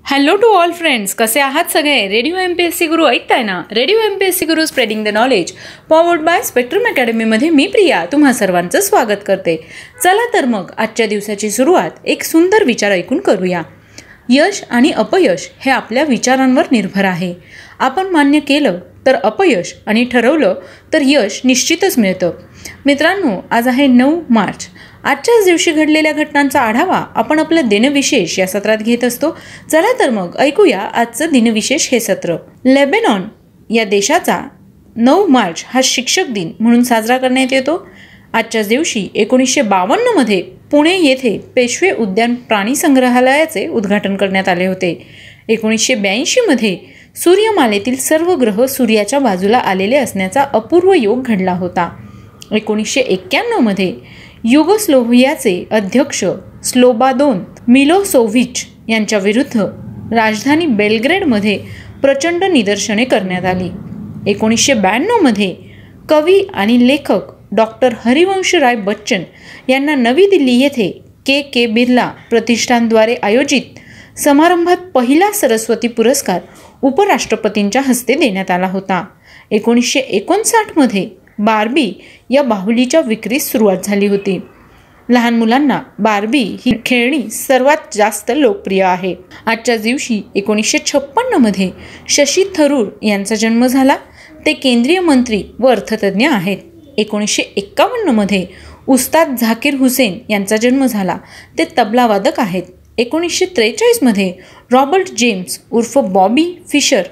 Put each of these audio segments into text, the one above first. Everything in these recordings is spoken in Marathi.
हॅलो टू ऑल फ्रेंड्स, कसे आहात सगळे? रेडिओ MPSC गुरु ऐकताय ना? रेडिओ MPSC गुरु spreading the knowledge powered by spectrum अकॅडमीमध्ये मी प्रिया तुम्हा सर्वांचं स्वागत करते. चला तर मग आजच्या दिवसाची सुरुवात एक सुंदर विचार ऐकून करूया. यश आणि अपयश हे आपल्या विचारांवर निर्भर आहे. आपण मान्य केलं तर अपयश आणि ठरवलं तर यश निश्चितच मिळतं. मित्रांनो, आज आहे 9 मार्च. आजच्याच दिवशी घडलेल्या घटनांचा आढावा आपण आपल्या दिनविशेष या सत्रात घेत असतो. चला तर मग ऐकूया आजचं दिनविशेष हे सत्र. लेबेनॉन या देशाचा 9 मार्च हा शिक्षक दिन म्हणून साजरा करण्यात येतो. आजच्याच दिवशी 1952 मध्ये पुणे येथे पेशवे उद्यान प्राणी संग्रहालयाचे उद्घाटन करण्यात आले होते. 1982 मध्ये सूर्यमालेतील सर्व ग्रह सूर्याच्या बाजूला आलेले असण्याचा अपूर्व योग घडला होता. 1991 मध्ये युगोस्लोव्हियाचे अध्यक्ष स्लोबादोन मिलोसोव्हिच यांच्या विरुद्ध राजधानी बेलग्रेडमध्ये प्रचंड निदर्शने करण्यात आली. 1992 मध्ये कवी आणि लेखक डॉक्टर हरिवंशराय बच्चन यांना नवी दिल्ली येथे के बिर्ला प्रतिष्ठानद्वारे आयोजित समारंभात पहिला सरस्वती पुरस्कार उपराष्ट्रपतींच्या हस्ते देण्यात आला होता. 1959 मध्ये बार्बी या बाहुलीच्या विक्रीस सुरुवात झाली होती. लहान मुलांना बार्बी ही खेळणी सर्वात जास्त लोकप्रिय आहे. आजच्याच दिवशी 1956 मध्ये शशी थरूर यांचा जन्म झाला. ते केंद्रीय मंत्री व अर्थतज्ञ आहेत. 1951 मध्ये उस्ताद झाकीर हुसेन यांचा जन्म झाला. ते तबलावादक आहेत. 1943 मध्ये रॉबर्ट जेम्स उर्फ बॉबी फिशर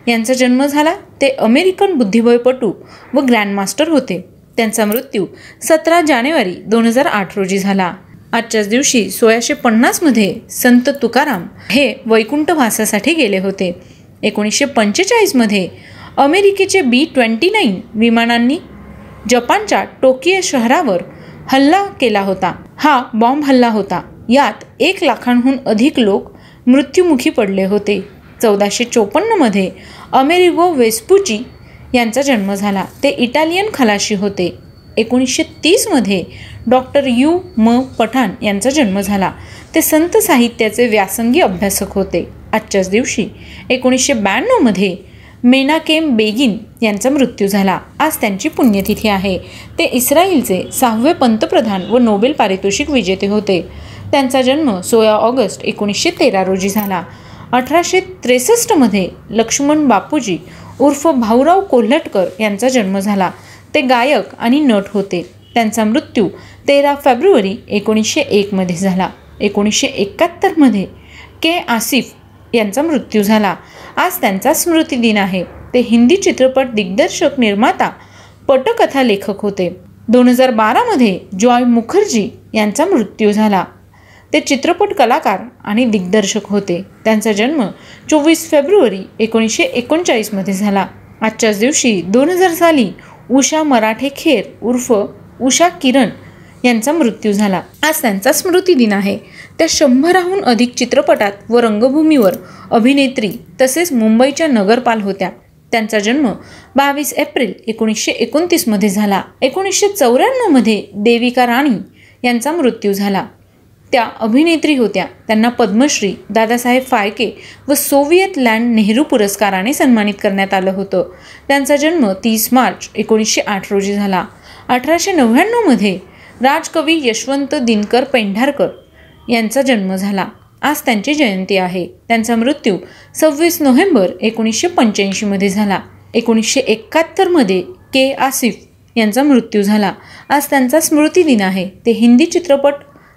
यांचा जन्म झाला. ते अमेरिकन बुद्धिबळपटू व ग्रँडमास्टर होते. त्यांचा मृत्यू 17 जानेवारी 2008 रोजी झाला. आजच्याच दिवशी 1650 मध्ये संत तुकाराम हे वैकुंठवासासाठी गेले होते. 1945 मध्ये अमेरिकेचे B-29 विमानांनी जपानच्या टोकियो शहरावर हल्ला केला होता. हा बॉम्ब हल्ला होता. यात 1 लाखांहून अधिक लोक मृत्युमुखी पडले होते. 1454 मध्ये अमेरिगो वेस्पुची यांचा जन्म झाला. ते इटालियन खलाशी होते. 1930 मध्ये डॉक्टर U.M. पठाण यांचा जन्म झाला. ते संत साहित्याचे व्यासंगी अभ्यासक होते. आजच्याच दिवशी 1992 मध्ये मेनाकेम बेगिन यांचा मृत्यू झाला. आज त्यांची पुण्यतिथी आहे. ते इस्रायलचे 6वे पंतप्रधान व नोबेल पारितोषिक विजेते होते. त्यांचा जन्म 16 ऑगस्ट 1913 रोजी झाला. 1863 मध्ये लक्ष्मण बापूजी उर्फ भाऊराव कोल्हटकर यांचा जन्म झाला. ते गायक आणि नट होते. त्यांचा मृत्यू 13 फेब्रुवारी 1901 मध्ये झाला. 1971 मध्ये के आसिफ यांचा मृत्यू झाला. आज त्यांचा स्मृतिदिन आहे. ते हिंदी चित्रपट दिग्दर्शक, निर्माता, पटकथा लेखक होते. 2012 मध्ये जॉय मुखर्जी यांचा मृत्यू झाला. ते चित्रपट कलाकार आणि दिग्दर्शक होते. त्यांचा जन्म 24 फेब्रुवारी 1939 मध्ये झाला. आजच्याच दिवशी 2000 साली उषा मराठे खेर उर्फ उषा किरण यांचा मृत्यू झाला. आज त्यांचा स्मृतिदिन आहे. त्या 100हून अधिक चित्रपटात व रंगभूमीवर अभिनेत्री तसेच मुंबईच्या नगरपाल होत्या. त्यांचा जन्म 22 एप्रिल 1929 मध्ये झाला. 1994 मध्ये देविका राणी यांचा मृत्यू झाला. त्या अभिनेत्री होत्या. त्यांना पद्मश्री, दादासाहेब फाळके व सोव्हिएत लँड नेहरू पुरस्काराने सन्मानित करण्यात आलं होतं. त्यांचा जन्म 30 मार्च 1908 रोजी झाला. 1899 मध्ये राजकवी यशवंत दिनकर पेंढारकर यांचा जन्म झाला. आज त्यांची जयंती आहे. त्यांचा मृत्यू 26 नोव्हेंबर 1985 मध्ये झाला. 1971 मध्ये के आसिफ यांचा मृत्यू झाला. आज त्यांचा स्मृतिदिन आहे. ते हिंदी चित्रपट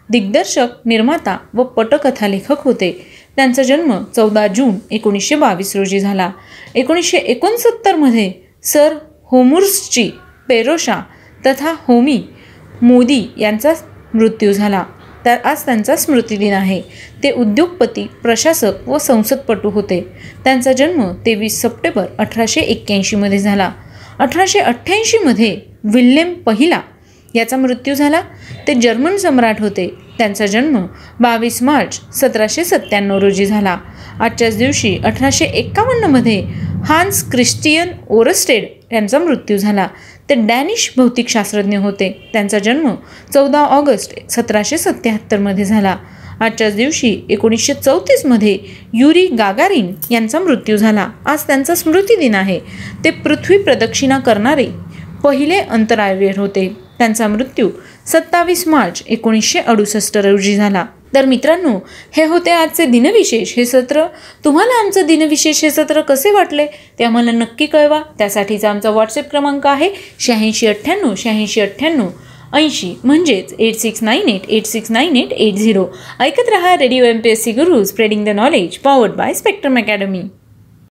दिग्दर्शक, निर्माता व पटकथा लेखक होते. त्यांचा जन्म 14 जून 1922 रोजी झाला. 1969 मध्ये सर होमुर्सची पेरोशा तथा होमी मोदी यांचा मृत्यू झाला. तर आज त्यांचा स्मृतिदिन आहे. ते उद्योगपती, प्रशासक व संसदपटू होते. त्यांचा जन्म 23 सप्टेंबर 1881 मध्ये झाला. 1888 मध्ये विल्हेम पहिला याचा मृत्यू झाला. ते जर्मन सम्राट होते. त्यांचा जन्म 22 मार्च 1797 रोजी झाला. आजच्याच दिवशी 1851 मध्ये हान्स क्रिस्टियन ओरस्टेड यांचा मृत्यू झाला. ते डॅनिश भौतिकशास्त्रज्ञ होते. त्यांचा जन्म 14 ऑगस्ट 1777 मध्ये झाला. आजच्याच दिवशी 1934मध्ये युरी गागारिन यांचा मृत्यू झाला. आज त्यांचा स्मृतिदिन आहे. ते पृथ्वी प्रदक्षिणा करणारे पहिले अंतराळवीर होते. त्यांचा मृत्यू 27 मार्च 1968 रोजी झाला. तर मित्रांनो, हे होते आजचे दिनविशेष हे सत्र. तुम्हाला आमचं दिनविशेष हे सत्र कसे वाटले ते आम्हाला नक्की कळवा. त्यासाठीचा आमचा व्हॉट्सअप क्रमांक आहे 8698 80 म्हणजेच 8698869880. ऐकत रहा रेडिओ MPSC गुरु, spreading the knowledge, powered by spectrum academy.